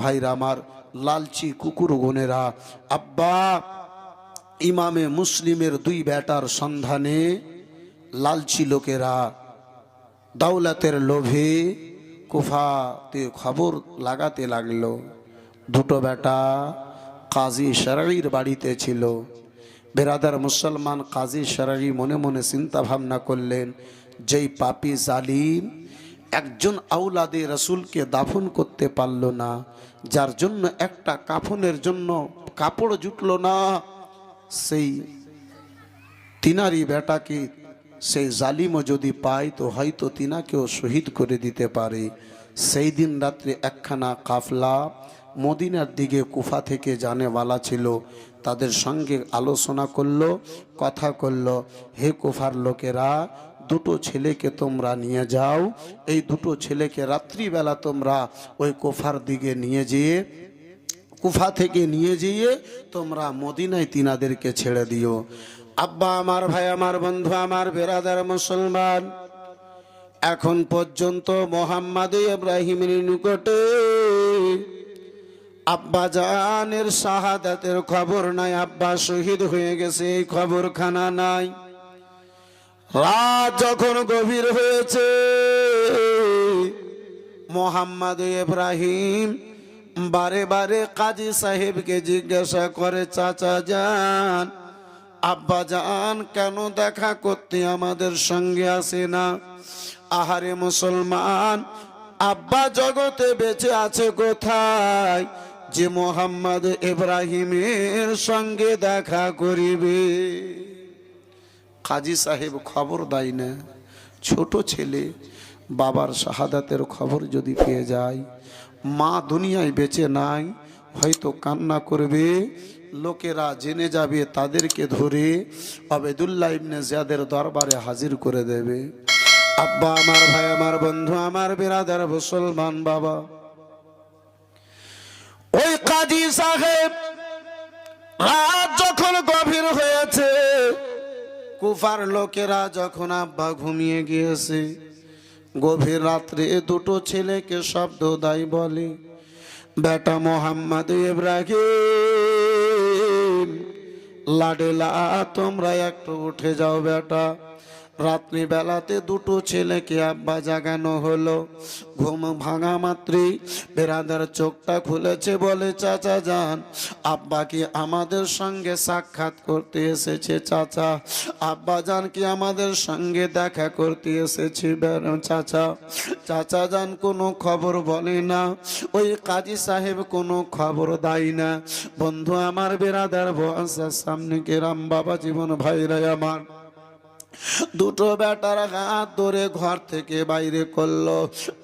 ভাইরা আমার, লালচি কুকুর গুনেরা, আব্বা ইমামে মুসলিমের দুই বেটার সন্ধানে লালচি লোকেরা দৌলতের লোভে কুফাতে খবর লাগাতে লাগলো। দুটো বেটা কাজী শরঈর বাড়িতে ছিল। বেরাদার মুসলমান, কাজী শরঈ মনে মনে চিন্তা ভাবনা করলেন, যেই পাপী জালিম একজন আওলাদে রসুলকে দাফন করতে পারল না, যার জন্য একটা কাফনের জন্য কাপড় জুটল না, সেই তিনারি বেটাকে সেই জালিমও যদি পায় তো হয়তো তিনাকেও শহীদ করে দিতে পারে। সেই দিন রাত্রে একখানা কাফলা মদিনার দিকে কুফা থেকে জানেওয়ালা ছিল, তাদের সঙ্গে আলোচনা করলো, কথা করলো, হে কুফার লোকেরা, দুটো ছেলেকে তোমরা নিয়ে যাও, এই দুটো ছেলেকে রাত্রিবেলা তোমরা ওই কুফার দিকে নিয়ে যেয়ে, কুফা থেকে নিয়ে যেয়ে তোমরা মদিনায় তিনাদেরকে ছেড়ে দিও। আব্বা আমার, ভাই আমার, বন্ধু আমার, বেরাদার মুসলমান, এখন পর্যন্ত মোহাম্মদ ইব্রাহিমের নিকটে আব্বা জানের শাহাদাতের খবর নাই, আব্বা শহীদ হয়ে গেছে এই খবরখানা নাই। রাত যখন গভীর হয়েছে, মোহাম্মদ ইব্রাহিম বারে বারে কাজী সাহেবকে জিজ্ঞাসা করে, চাচা যান, আব্বা জান কেন দেখা করতে আমাদের সঙ্গে আসে না? আহারে মুসলমান, আব্বা জগতে বেঁচে আছে কোথায় যে মোহাম্মদ ইব্রাহিমের সঙ্গে দেখা করিবে? কাজী সাহেব খবর দেয় না। ছোট ছেলে, বাবার শাহাদাতের খবর যদি পেয়ে যায়, মা দুনিয়ায় বেঁচে নাই, হয়তো কান্না করবে, লোকেরা জেনে যাবে, তাদেরকে ধরে আবেদুল্লাহ ইবনে জিয়াদের দরবারে হাজির করে দেবে। আব্বা আমার, ভাই আমার, বন্ধু আমার, বিরাদার মুসলমান বাবা, ওই কাজী সাহেব রাত যখন গভীর হয়েছে, কুফার লোকেরা যখন আব্বা ঘুমিয়ে গিয়েছে, গভীর রাত্রে দুটো ছেলেকে শব্দ দেয়, বলে, বেটা মোহাম্মদ ইব্রাহিম, লাডেলা তোমরা একটু উঠে যাও বেটা। রাত্রি বেলাতে দুটো ছেলেকে আব্বা জাগানো হলো। ঘুম ভাঙা মাত্রই বেরাদার চোখটা খুলেছে, বলে, চাচা যান, আব্বা কি আমাদের সঙ্গে সাক্ষাৎ করতে এসেছে? চাচা, আব্বা যান কি আমাদের সঙ্গে দেখা করতে এসেছে? চাচা, চাচা যান কোনো খবর বলে না, ওই কাজী সাহেব কোনো খবর দেয় না। বন্ধু আমার, বেরাদার বয়সের সামনে কেরাম বাবা জীবন ভাইরা আমার, দুটো বেটার হাত ধরে ঘর থেকে বাইরে করলো,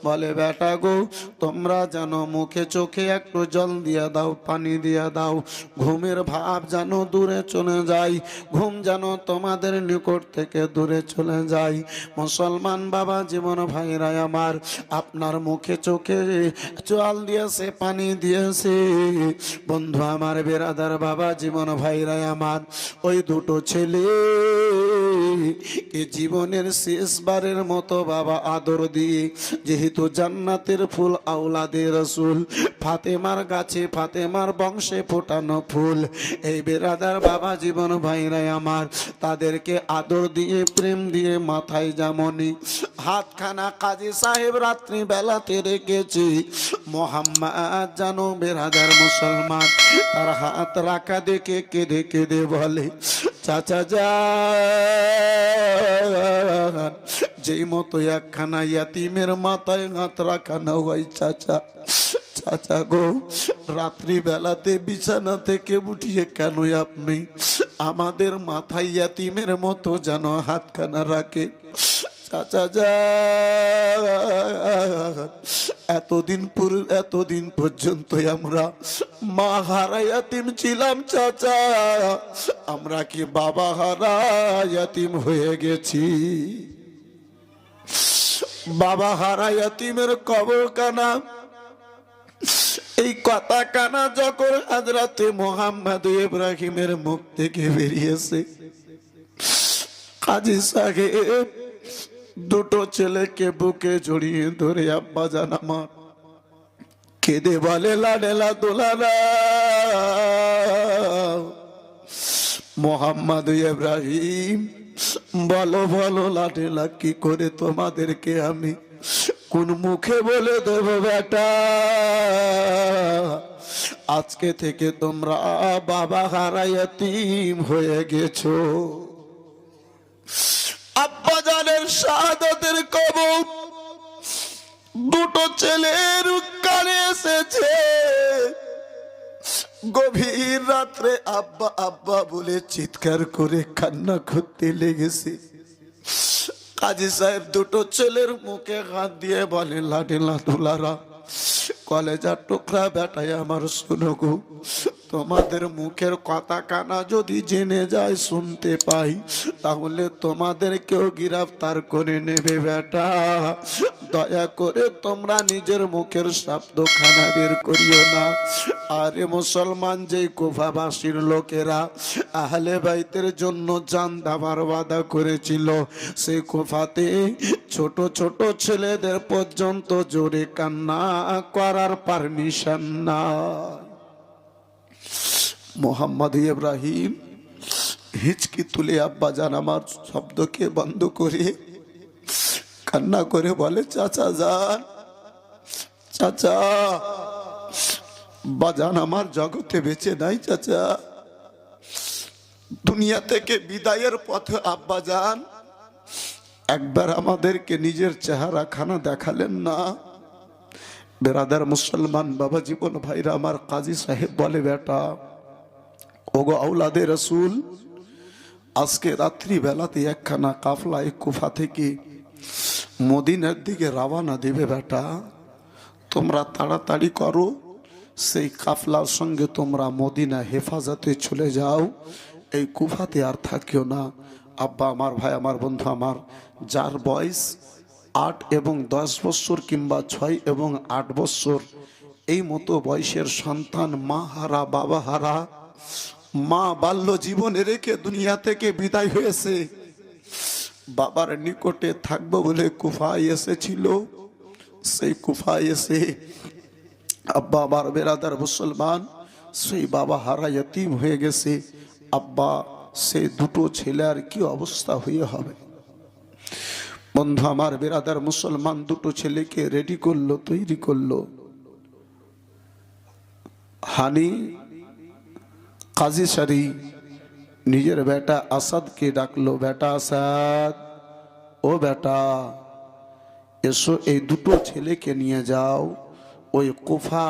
বলে, বেটা গো, তোমরা যেন মুখে চোখে একটু জল দিয়ে দাও, পানি দিয়ে দাও, ঘুমের ভাব যেন দূরে চলে যায়, ঘুম যেন তোমাদের নিকট থেকে দূরে চলে যায়। মুসলমান বাবা জীবন ভাইরা আমার, আপনার মুখে চোখে জল দিয়েছে, পানি দিয়েছে। বন্ধু আমার, বেরাদার বাবা জীবন ভাইরা আমার, ওই দুটো ছেলে এ জীবনের শেষবারের মতো বাবা আদর দিয়ে, যেহেতু জান্নাতের ফুল আওলাদে রসুল, ফাতেমার গাছে, ফাতেমার বংশে ফোটানো ফুল, এই বেরাদার বাবা জীবন ভাইরা আমার, তাদেরকে আদর দিয়ে, প্রেম দিয়ে, মাথায় যেমনি হাতখানা কাজী সাহেব রাত্রি বেলাতে রেখেছি, মোহাম্মদ জানো বেরাদার মুসলমান, তার হাত রাখা দেখে কেঁদে কেঁদে বলে, চাচা যান, যেই মতো একখানা ইয়াতিমের মাথায় হাত রাখানো হয়, চাচা, চাচা গো, রাত্রি বেলাতে বিছানা থেকে উঠিয়ে কেন আপনি আমাদের মাথায় ইয়াতিমের মতো যেন হাতখানা রাখে? চাচা যান, এতদিন পর্যন্ত আমরা মা হারা ইয়াতিম ছিলাম, চাচা, আমরা কি বাবা হারা ইয়াতিম হয়ে গেছি? বাবা হারা ইয়াতিমের কবর কানা, এই কথা কানা যখন হযরতে মুহাম্মদ ইব্রাহিমের মুখ থেকে বেরিয়েছে, কাজী সাহেব দুটো ছেলেকে বুকে জড়িয়ে ধরে, আব্বা জান আমার, কেঁদে বলে লাডেলা দোলারা মোহাম্মদ ইব্রাহিম, বলো বলো লাডেলা, কি করে তোমাদেরকে আমি কোন মুখে বলে দেব বেটা, আজকে থেকে তোমরা বাবা হারা ইয়তীম হয়ে গেছো। আব্বা জানের শাহাদাতের খবর দুটো ছেলের কানে এসেছে। গভীর রাত্রে আব্বা আব্বা বলে চিৎকার করে কান্না করতে লেগেছে। কাজী সাহেব দুটো ছেলের মুখে হাত দিয়ে বলে লাডেলা দুলারা, কলেজার টুকরা বেটাই আমার, শুনো গো, তোমাদের মুখের কথা কানা যদি জেনে যায়, শুনতে পাই, তাহলে তোমাদেরকেও গ্রেফতার করে নেবে বেটা। দয়া করে তোমরা নিজের মুখের শব্দ খানা বের করিও না। আরে মুসলমান, যে কুফাবাসীর লোকেরা আহলে বাইতের জন্য জান দেওয়ার ওয়াদা করেছিল, সেই কুফাতে ছোট ছোট ছেলেদের পর্যন্ত জোরে কান্না করার পারমিশন না। মোহাম্মদ ইব্রাহিম হিচকি তুলে আব্বা জান আমার শব্দকে বন্ধ করে কান্না করে বলে, চাচা যান, চাচা বাজান আমার জগতে বেঁচে নাই চাচা, দুনিয়া থেকে বিদায়ের পথে আব্বা যান একবার আমাদেরকে নিজের চেহারা খানা দেখালেন না। বেরাদার মুসলমান বাবা জীবন ভাইরা আমার, কাজী সাহেব বলে, বেটা ওগো আওলাদে রসুল, আজকে রাত্রি বেলাতে একখানা কাফলা কুফা থেকে মদিনার দিকে রওনা দেবে বেটা, তোমরা তাড়াতাড়ি করো, সেই কাফলার সঙ্গে তোমরা মদিনা হেফাজতে চলে যাও, এই কুফাতে আর থাকিও না। আব্বা আমার, ভাই আমার, বন্ধু আমার, যার বয়স 8 এবং 10 বছর কিংবা 6 এবং 8 বছর, এই মতো বয়সের সন্তান মা হারা, বাবা হারা, মা বাল্য জীবনে রেখে দুনিয়া থেকে বিদায় হয়েছে, বাবার নিকটে থাকবো বলে কুফায় এসেছিল, সেই কুফায় এসে আব্বা আমার বেরাদার মুসলমান, সেই বাবা হারা ইয়তীম হয়ে গেছে। আব্বা সেই দুটো ছেলে আর কি অবস্থা হয়ে হবে। বন্ধু আমার বেরাদার মুসলমান, দুটো ছেলেকে রেডি করলো, তৈরি করলো। হানি কাজী সারি নিজের বেটা আসাদকে ডাকলো, বেটা আসাদ, ও বেটা এসো, এই দুটো ছেলেকে নিয়ে যাও, ওই কুফা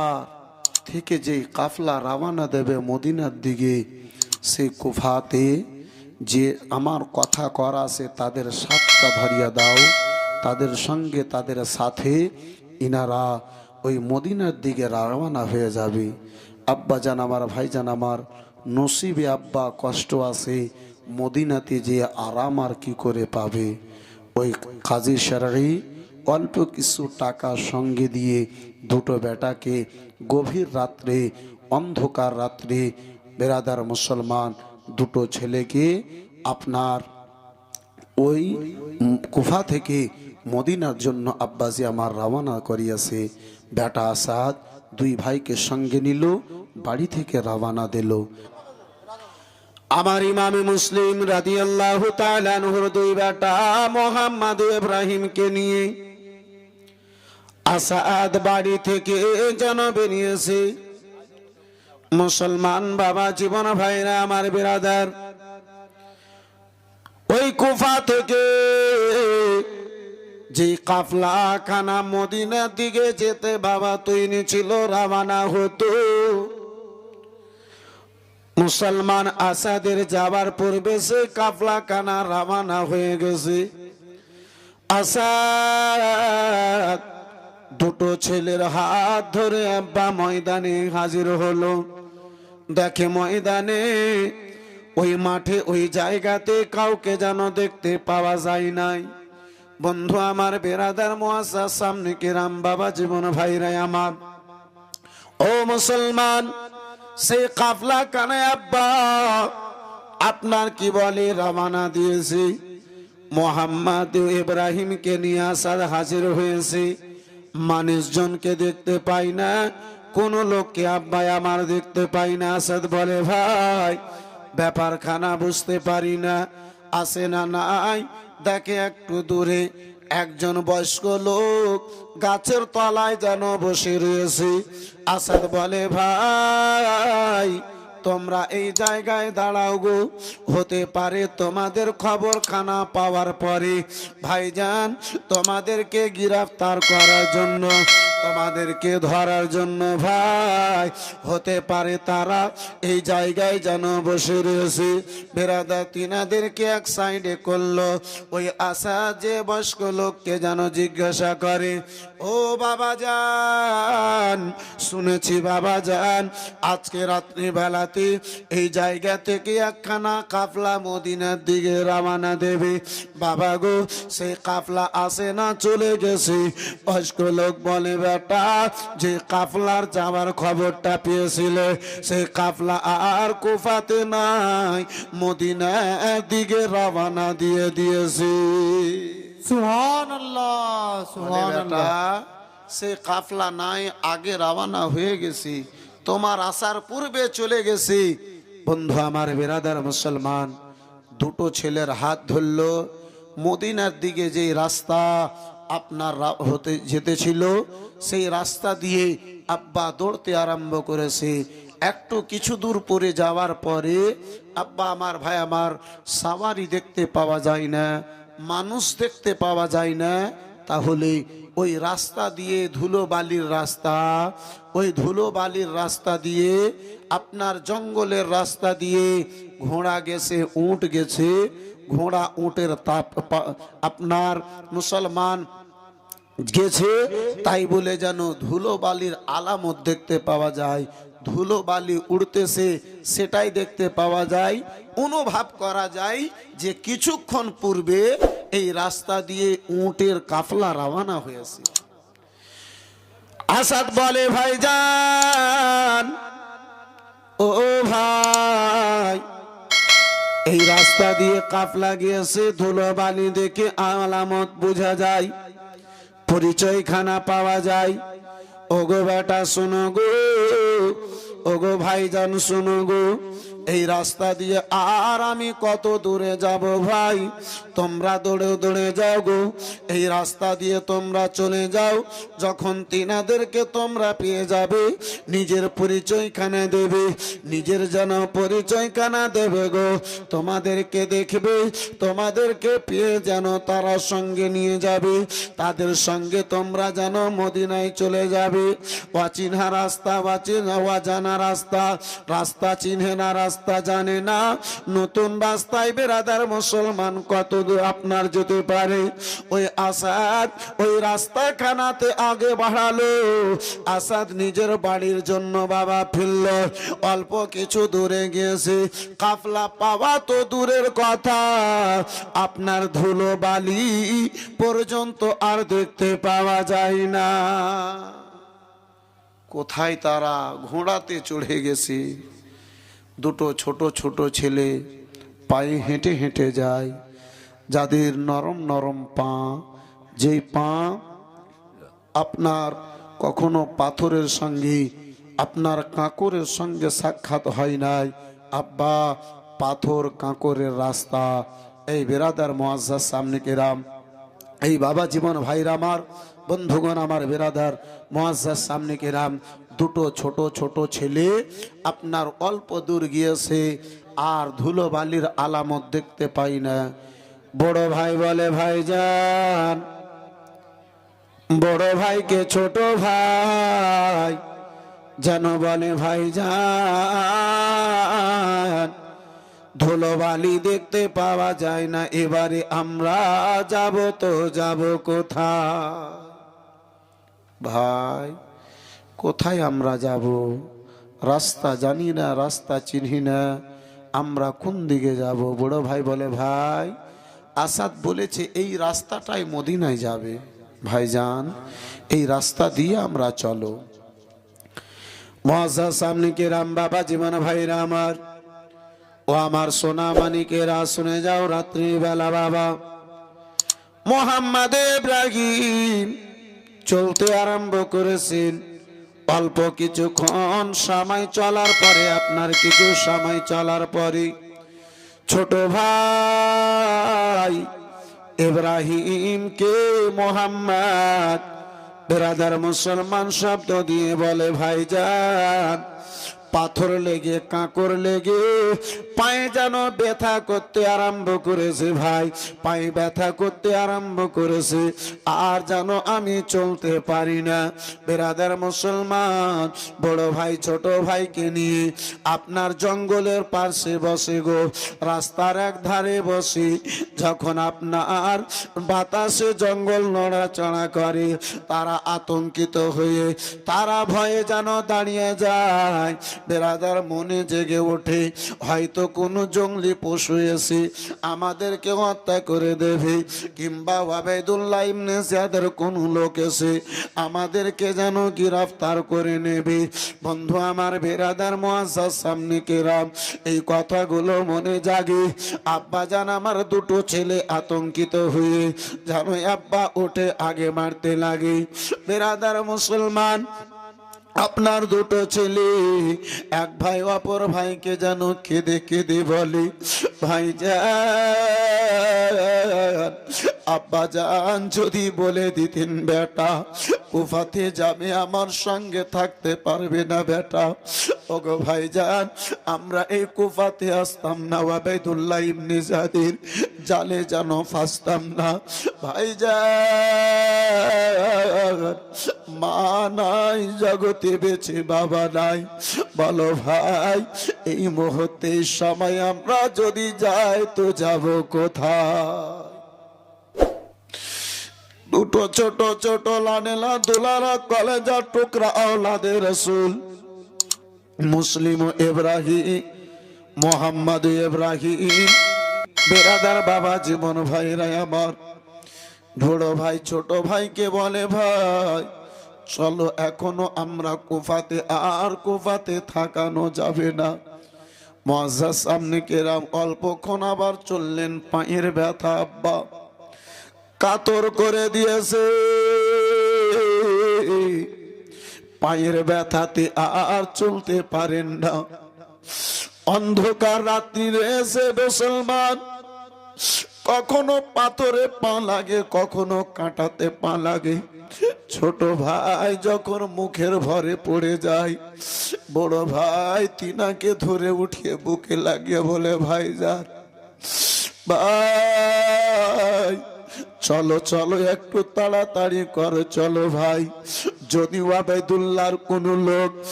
থেকে যে কাফলা রওনা দেবে মদিনার দিকে, সেই কুফাতে যে আমার কথা করা আছে তাদের সাথটা ধরিয়ে দাও, তাদের সঙ্গে তাদের সাথে ইনারা ওই মদিনার দিকে রওনা হয়ে যাবে। আব্বা জান আমার, ভাই জান আমার, নসিবে আব্বা কষ্ট আছে, মদিনাতে যে আরাম আর কি করে পাবে। ওই কাজী সারি অল্প কিছু টাকা সঙ্গে দিয়ে দুটো বেটাকে গভীর রাত্রে, অন্ধকার রাত্রে, বেরাদার মুসলমান দুটো ছেলেকে আপনার ওই কুফা থেকে মদিনার জন্য আব্বাজি আমার রওনা করিয়াছে। বেটা আসাদ দুই ভাইকে সঙ্গে নিল, বাড়ি থেকে রওনা দিল। আমার ইমামে মুসলিম রাদিয়াল্লাহু তাআলা আনহুর দুই বেটা মোহাম্মদ ইব্রাহিমকে নিয়ে আসাদ বাড়ি থেকে যেন বেরিয়েছে। মুসলমান বাবা জীবন ভাইরা আমার বিরাদার, ওই কুফা থেকে যে কাফলা খানা মদিনার দিকে যেতে বাবা তৈরি ছিল, রওনা হতো, মুসলমান আসাদের যাবার পূর্বে সে কাফলা খানা রওনা হয়ে গেছে। আসাদ দুটো ছেলের হাত ধরে আব্বা ময়দানে হাজির হলো। দেখে ময়দানে ওই মাঠে ওই জায়গাতে কাউকে যেন দেখতে পাওয়া যায় নাই। বন্ধু আমার বেরাদার মুআজ্জাজ সামনে কিরাম বাবা জীবন ভাইরা আমার, ও মুসলমান, সেই কাফলা কানে আব্বা আপনার কি বলে রওনা দিয়েছে। মোহাম্মদ ইব্রাহিমকে নিয়ে আসাদ হাজির হয়েছে। মানুষজনকে দেখতে পাই না, কোন লোককে আব্বাই আমার দেখতে পাই না। আসাদ বলে ভাই ব্যাপারখানা বুঝতে পারি না, আসে না নাই। দেখে একটু দূরে একজন বয়স্ক লোক গাছের তলায় যেন বসে রয়েছে। আসাদ বলে ভাই তোমরা এই জায়গায় দাঁড়াও গো, হতে পারে তোমাদের খবর খানা পাওয়ার পরে ভাইজান তোমাদেরকে গ্রেফতার করার জন্য, তোমাদেরকে ধরার জন্য ভাই হতে পারে তারা এই জায়গায় যেন বসে রয়েছে। বেরাদার তিনাদেরকে এক সাইডে করলো। ওই আশা যে বয়স্ক লোককে যেন জিজ্ঞাসা করে, ও বাবা যান, শুনেছি বাবা যান আজকে রাত্রিবেলাতে এই জায়গা থেকে একখানা কাফলা মদিনার দিকে রওনা দেবে। বাবা গো সেই কাফলা আসে না, চলে গেছে। বয়স্ক লোক বলে বেটা যে কাফলার যাওয়ার খবরটা পেয়েছিল সেই কাফলা আর কুফাতে নাই, মদিনার দিকে রওনা দিয়ে দিয়েছে। সুবহানাল্লাহ সুবহানাল্লাহ। সে কাফলা নাই, আগে রওনা হয়ে গেছি, তোমার আসার পূর্বে চলে গেছি। বন্ধু আমার বেরাদার মুসলমান, দুটো ছেলের হাত ধরলো। মদিনার দিকে যে রাস্তা আপনার হতে যেতেছিল সেই রাস্তা দিয়ে আব্বা দৌড়তে আরম্ভ করেছে। একটু কিছু দূর পরে যাওয়ার পরে আব্বা আমার ভাই আমার সাওয়ারি দেখতে পাওয়া যায় না, মানুষ দেখতে পাওয়া যায় না। তাহলে ওই রাস্তা দিয়ে ধুলোবালির রাস্তা, ওই ধুলোবালির রাস্তা দিয়ে আপনার জঙ্গলের রাস্তা দিয়ে ঘোড়া গেছে, উট গেছে। ঘোড়া উটের তাপ আপনার মুসলমান গেছে, তাই বলে যেন ধুলোবালির আলামত দেখতে পাওয়া যায়, ধুলোবালি উড়তেছে সেটাই দেখতে পাওয়া যায়। অনুভব করা যায় যে কিছুক্ষণ পূর্বে এই রাস্তা দিয়ে উটের কাফলা রওনা হয়েছে। আসাদ বলে ভাইজান, ও ভাই এই রাস্তা দিয়ে কাফলা গিয়েছে, ধুলোবালি দেখে আলামত বোঝা যায়, পরিচয় খানা পাওয়া যায়। ওগো বেটা শোনো গো, ওগো ভাইজান শোনো গো, এই রাস্তা দিয়ে আর আমি কত দূরে যাব ভাই, তোমরা দৌড়ে দৌড়ে যাও গো, এই রাস্তা দিয়ে তোমরা চলে যাও। যখন তিনাদেরকে তোমরা পেয়ে যাবে নিজের পরিচয়খানা দেবে, নিজের যেন পরিচয়খানা দেবে গো, তোমাদেরকে দেখবে, তোমাদেরকে পেয়ে যেন তারা সঙ্গে নিয়ে যাবে, তাদের সঙ্গে তোমরা যেন মদিনায় চলে যাবে। অচিনহা রাস্তা, অজানা রাস্তা, রাস্তা চিনহে না, রাস্তা জানে না, নতুন রাস্তায় বেরাদার মুসলমান কত দূর আপনার যেতে পারে। ওই আসাদ ওই রাস্তা খানাতে আগে বাড়ালো। আসাদ নিজের বাড়ির জন্য বাবা ফিরল, অল্প কিছু দূরে গিয়েছে, কাফলা পাওয়া তো দূরের কথা, আপনার ধুলো বালি পর্যন্ত আর দেখতে পাওয়া যায় না। কোথায় তারা ঘোড়াতে চড়ে গেছে। দুটো ছোট ছোট ছেলে পায়ে হেঁটে হেঁটে যায়, যাদের নরম নরম পা, যেই পা আপনার কখনো পাথরের সঙ্গে আপনার কাঁকরের সঙ্গে সাক্ষাৎ হয় নাই। আব্বা পাথর কাঁকরের রাস্তা। এই বেরাদার মুআজ্জাজ সামনে কেরাম, এই বাবা জীবন ভাইরা আমার, বন্ধুগণ আমার, বেরাদার মুআজ্জাজ সামনে কেরাম, দুটো ছোট ছোট ছেলে আপনার অল্প দূর গিয়েছে আর ধুলোবালির আলামত দেখতে পাই না। বড় ভাই বলে ভাইজান, বড় ভাইকে ছোট ভাই যেন বলে ভাইজান, ধুলোবালি দেখতে পাওয়া যায় না, এবারে আমরা যাব তো যাব কোথায়? ভাই কোথায় আমরা যাব? রাস্তা জানি না, রাস্তা চিনি না, আমরা কোন দিকে যাব? বড় ভাই বলে ভাই আসাদ বলেছে এই রাস্তাটাই মদিনায় যাবে, ভাইজান এই রাস্তা দিয়ে আমরা চলো। মুআজ্জাজ সামনে কেরাম, বাবা জীবন ভাইরা আমার, ও আমার সোনা মানিকেরা শুনে যাও, রাত্রি বেলা বাবা মোহাম্মদ ইব্রাহিম চলতে আরম্ভ করেছেন। অল্প কিছুক্ষণ সময় চলার পরে, আপনার কিছু সময় চলার পরে ছোট ভাই ইব্রাহিমকে মোহাম্মদ বেরাদার মুসলমান শব্দ দিয়ে বলে, ভাইজান পাথর লেগে কাঁকড় লেগে পায়ে যেন ব্যথা করতে আরম্ভ করেছে, ভাই পায়ে ব্যথা করতে আরম্ভ করেছে, আর যেন আমি চলতে পারি না। বেরাদার মুসলমান, বড় ভাই ছোট ভাইকে নিয়ে আপনার জঙ্গলের পাশে বসে গো, রাস্তার এক ধারে বসে, যখন আপনার বাতাসে জঙ্গল নড়াচড়া করে, তারা আতঙ্কিত হয়ে, তারা ভয়ে যেন দাঁড়িয়ে যায়। বেরাদার মনে জেগে ওঠে, হয়তো কোনো জঙ্গলি পশু এসে আমাদেরকে হত্যা করে দেবে, কিংবা ওবাইদুল্লাহ ইবনে জিয়াদের কোন লোক এসে আমাদেরকে যেন গ্রেফতার করে নেবে। বন্ধু আমার, বেরাদার মুআজ্জাজ সামনে কেরাম, এই কথাগুলো মনে জাগে। আব্বা জান আমার দুটো ছেলে আতঙ্কিত হয়ে যেন আব্বা ওঠে আগে মারতে লাগে। বেরাদার মুসলমান, আপনার দুটো ছেলে, এক ভাই অপর ভাইকে যেন কেঁদে কেঁদে বলে, ভাইজান আব্বা জান যদি বলে দিতেন বেটা কুফাতে যাবে, আমার সঙ্গে থাকতে পারবে না বেটা। ওগো ভাইজান, আমরা এই কুফাতে আসতাম না, ওবাইদুল্লাহ ইবনে জিয়াদের জালে যেন ফাঁসতাম না। ভাইজান মা নাই জগতে বেঁচে, বাবা নাই, বলো ভাই এই মুহূর্তে সময় আমরা যদি যাই তো যাব কোথায়? দুটো ছোট ছোট লানেলা দুলারা কলেজা টুকরা আওলাদে রাসূল মুসলিম ইব্রাহিম, মোহাম্মদ ইব্রাহিম, বেরাদার বাবা জীবন ভাইরা আমার, বড় ভাই ছোট ভাইকে বলে, ভাই চলো এখনো আমরা কুফাতে, আর কুফাতে থাকানো যাবে না। মুআজ্জাজ সামনে কেরাম অল্পক্ষণ আবার চললেন, পায়ের ব্যথা আব্বা কাতর করে দিয়েছে, পায়ের ব্যথাতে আর চলতে পারেন না। অন্ধকার রাত্রি রয়েছে মুসলমান, কখনো পাথরে পা লাগে, কখনো কাঁটাতে পা লাগে। ছোট ভাই যখন মুখের ভরে পড়ে যায়, বড় ভাই তিনাকে ধরে উঠিয়ে বুকে লাগিয়ে বলে, ভাইজান ভাই চলো চলো একটু তাড়াতাড়ি করো, চলো ভাই, যদি ওবাইদুল্লাহর কোন লোক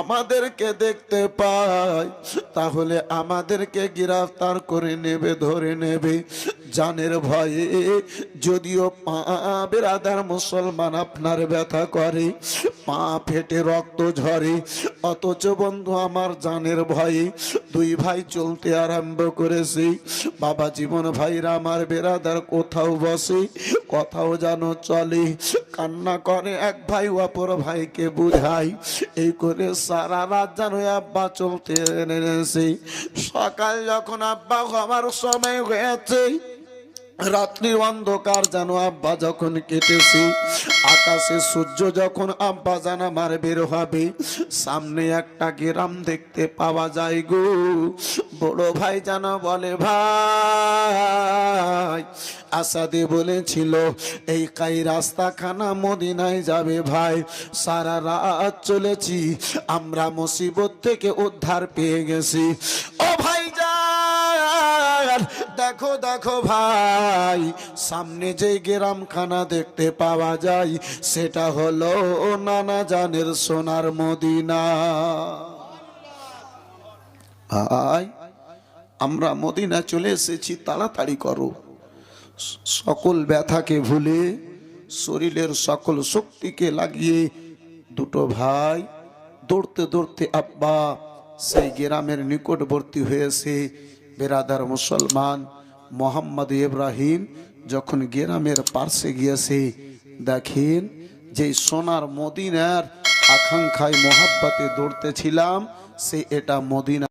আমাদেরকে দেখতে পায় তাহলে আমাদেরকে গ্রেফতার করে নেবে, ধরে নেবে। জানের ভয়ে যদিও পা, বেরাদার মুসলমান আপনার ব্যথা করে, পা ফেটে রক্ত ঝরে, অথচ বন্ধু আমার জানের ভয়ে দুই ভাই চলতে আরম্ভ করেছে। বাবা জীবন ভাইরা আমার, বেরাদার কোথাও বসে, কোথাও যেন চলে, কান্না করে, এক ভাই অপর ভাইকে বুঝাই, এই করে সারা রাত যেন আব্বা চলতে এনেছে। সকাল যখন আব্বা হওয়ার সময় হয়েছে, রাত্রির অন্ধকার যেন আব্বা যখন কেটেছে, আকাশে সূর্য যখন আব্বা জান আমার বের হবে, সামনে একটা গ্রাম দেখতে পাওয়া যায় গো। বড় ভাই যেন বলে, ভাই আসাদে বলেছিল এই কাই রাস্তাখানা মদিনায় যাবে, ভাই সারা রাত চলেছি, আমরা মুসিবত থেকে উদ্ধার পেয়ে গেছি। ও ভাই দেখো দেখো ভাই, সামনে যে গ্রামখানা দেখতে পাওয়া যায় সেটা হলো নানা জানের সোনার মদিনা। ভাই আমরা মদিনা চলে এসেছি, তাড়াতাড়ি করো। সকল ব্যথাকে ভুলে শরীরের সকল শক্তিকে লাগিয়ে দুটো ভাই দৌড়তে দৌড়তে আব্বা সেই গ্রামের নিকটবর্তী হয়েছে। বেরাদার মুসলমান, মোহাম্মদ ইব্রাহিম যখন গ্রামের পার্শ্বে গিয়েছে, দেখেন যে সোনার মদিনার আকাঙ্ক্ষায় মোহাব্বতে দৌড়তেছিলাম, সে এটা মদিনা।